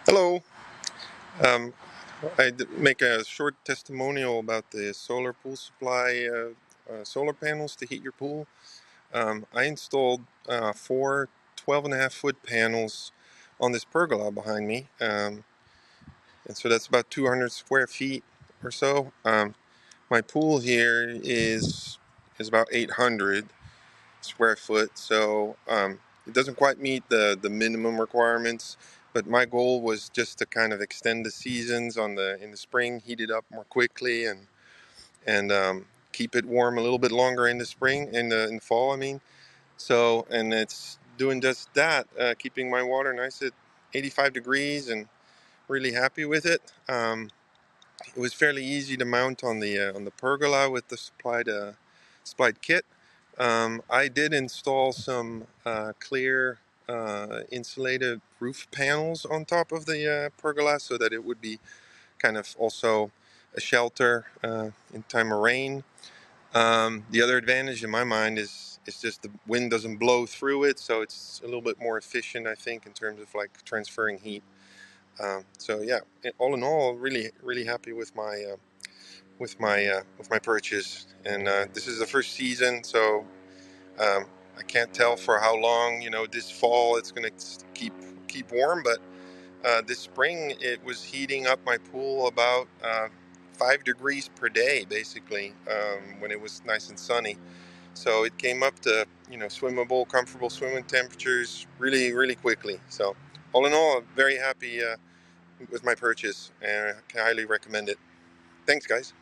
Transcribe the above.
Hello. Um, make a short testimonial about the solar pool supply solar panels to heat your pool. I installed four 12.5 foot panels on this pergola behind me, and so that's about 200 square feet or so. My pool here is about 800 square foot, so it doesn't quite meet the minimum requirements. But my goal was just to kind of extend the seasons on the in the spring, heat it up more quickly, and keep it warm a little bit longer in the spring, in the fall. I mean, so and it's doing just that, keeping my water nice at 85 degrees, and really happy with it. It was fairly easy to mount on the pergola with the supplied kit. I did install some clear insulated roof panels on top of the pergola so that it would be kind of also a shelter in time of rain. The other advantage in my mind is just the wind doesn't blow through it, so it's a little bit more efficient, I think, in terms of like transferring heat. So yeah, all in all, really happy with my purchase. And this is the first season, so I can't tell for how long. This fall it's going to keep warm, but this spring it was heating up my pool about 5 degrees per day, basically, when it was nice and sunny. So it came up to swimmable, comfortable swimming temperatures really quickly. So all in all, I'm very happy with my purchase, and I can highly recommend it. Thanks, guys.